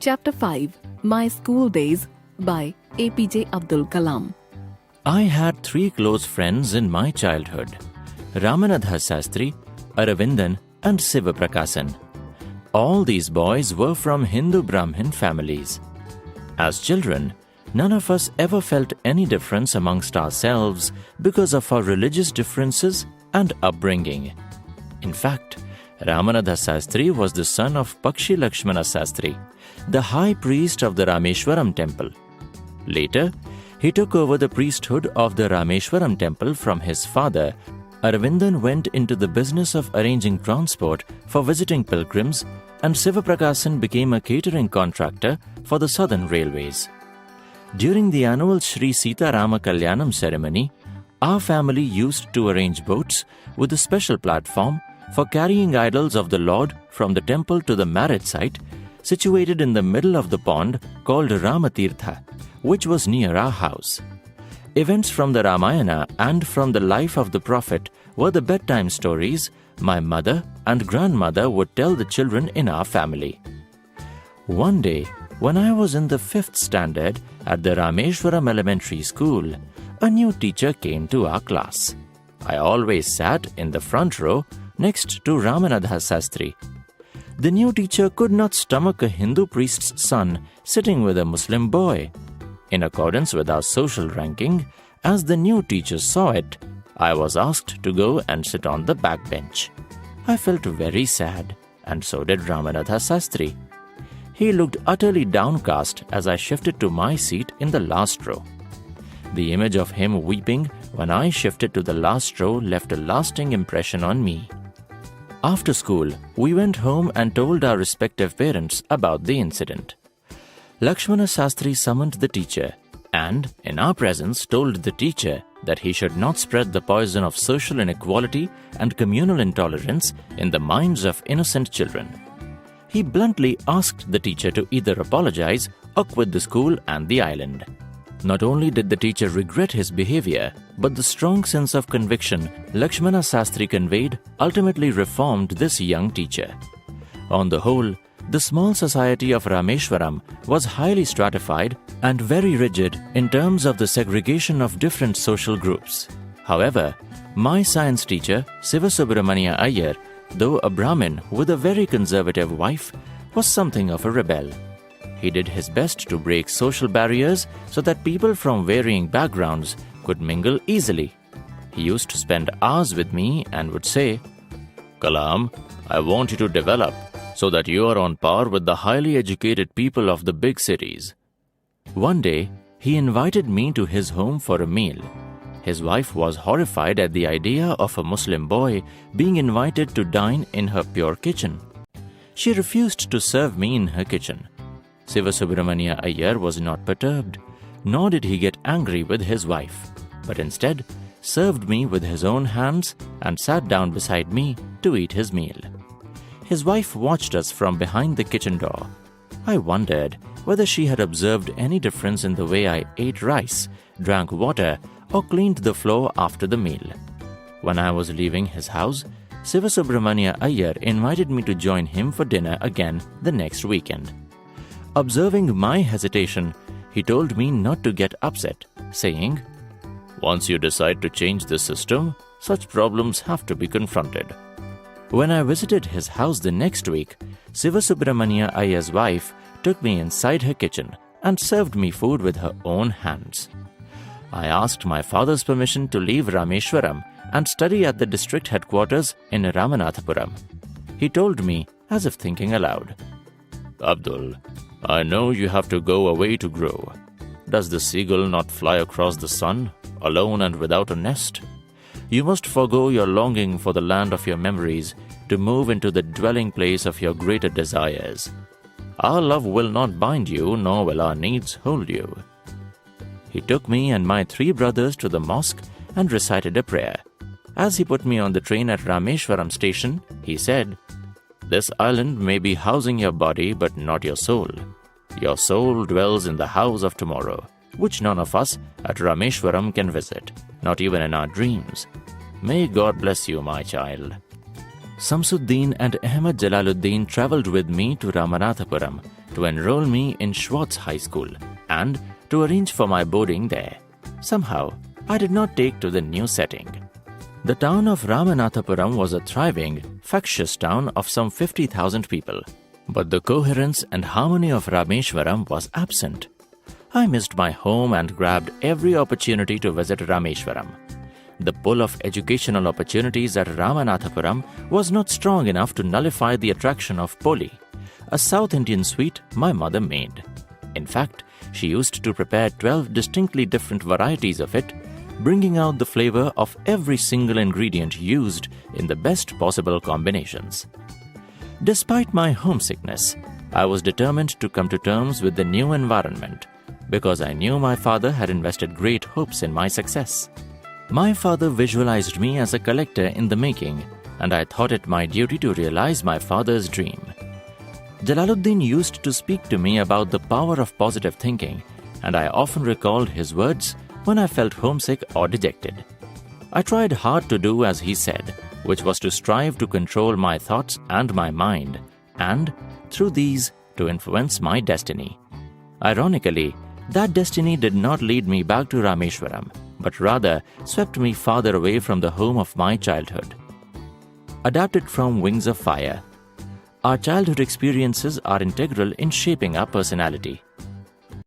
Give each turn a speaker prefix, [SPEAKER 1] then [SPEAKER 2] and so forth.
[SPEAKER 1] Chapter 5 My School Days by APJ Abdul Kalam.
[SPEAKER 2] I had three close friends in my childhood: Ramanatha Sastri, Aravindan, and Sivaprakasan. All these boys were from Hindu Brahmin families. As children, none of us ever felt any difference amongst ourselves because of our religious differences and upbringing. In fact, Ramanatha Sastri was the son of Pakshi Lakshmana Sastri, the high priest of the Rameshwaram temple. Later, he took over the priesthood of the Rameshwaram temple from his father. Aravindan went into the business of arranging transport for visiting pilgrims, and Sivaprakasan became a catering contractor for the Southern Railways. During the annual Sri Sita Rama Kalyanam ceremony, our family used to arrange boats with a special platform for carrying idols of the Lord from the temple to the marriage site situated in the middle of the pond called Ramatirtha, which was near our house. Events from the Ramayana and from the life of the Prophet were the bedtime stories my mother and grandmother would tell the children in our family. One day, when I was in the 5th standard at the Rameshwaram Elementary School, a new teacher came to our class. I always sat in the front row next to Ramanatha Sastri. The new teacher could not stomach a Hindu priest's son sitting with a Muslim boy. In accordance with our social ranking, as the new teacher saw it, I was asked to go and sit on the back bench. I felt very sad, and so did Ramanatha Sastri. He looked utterly downcast as I shifted to my seat in the last row. The image of him weeping when I shifted to the last row left a lasting impression on me. After school, we went home and told our respective parents about the incident. Lakshmana Sastri summoned the teacher and, in our presence, told the teacher that he should not spread the poison of social inequality and communal intolerance in the minds of innocent children. He bluntly asked the teacher to either apologize or quit the school and the island. Not only did the teacher regret his behavior, but the strong sense of conviction Lakshmana Sastri conveyed ultimately reformed this young teacher. On the whole, the small society of Rameshwaram was highly stratified and very rigid in terms of the segregation of different social groups. However, my science teacher, Sivasubramania Iyer, though a Brahmin with a very conservative wife, was something of a rebel. He did his best to break social barriers so that people from varying backgrounds could mingle easily. He used to spend hours with me and would say, "Kalam, I want you to develop so that you are on par with the highly educated people of the big cities." One day, he invited me to his home for a meal. His wife was horrified at the idea of a Muslim boy being invited to dine in her pure kitchen. She refused to serve me in her kitchen. Sivasubramania Iyer was not perturbed, nor did he get angry with his wife, but instead served me with his own hands and sat down beside me to eat his meal. His wife watched us from behind the kitchen door. I wondered whether she had observed any difference in the way I ate rice, drank water, or cleaned the floor after the meal. When I was leaving his house, Sivasubramania Iyer invited me to join him for dinner again the next weekend. Observing my hesitation, he told me not to get upset, saying, "Once you decide to change the system, such problems have to be confronted." When I visited his house the next week, Sivasubramania Iyer's wife took me inside her kitchen and served me food with her own hands. I asked my father's permission to leave Rameshwaram and study at the district headquarters in Ramanathapuram. He told me, as if thinking aloud, "Abdul, I know you have to go away to grow. Does the seagull not fly across the sun, alone and without a nest? You must forego your longing for the land of your memories to move into the dwelling place of your greater desires. Our love will not bind you, nor will our needs hold you." He took me and my three brothers to the mosque and recited a prayer. As he put me on the train at Rameshwaram station, he said, "This island may be housing your body but not your soul. Your soul dwells in the house of tomorrow, which none of us at Rameshwaram can visit, not even in our dreams. May God bless you, my child." Samsuddin and Ahmad Jalaluddin travelled with me to Ramanathapuram to enroll me in Schwartz High School and to arrange for my boarding there. Somehow, I did not take to the new setting. The town of Ramanathapuram was a thriving, factious town of some 50,000 people. But the coherence and harmony of Rameshwaram was absent. I missed my home and grabbed every opportunity to visit Rameshwaram. The pull of educational opportunities at Ramanathapuram was not strong enough to nullify the attraction of Poli, a South Indian sweet my mother made. In fact, she used to prepare 12 distinctly different varieties of it, bringing out the flavor of every single ingredient used in the best possible combinations. Despite my homesickness, I was determined to come to terms with the new environment because I knew my father had invested great hopes in my success. My father visualized me as a collector in the making, and I thought it my duty to realize my father's dream. Jalaluddin used to speak to me about the power of positive thinking, and I often recalled his words when I felt homesick or dejected. I tried hard to do as he said, which was to strive to control my thoughts and my mind, and, through these, to influence my destiny. Ironically, that destiny did not lead me back to Rameshwaram, but rather swept me farther away from the home of my childhood. Adapted from Wings of Fire. Our childhood experiences are integral in shaping our personality.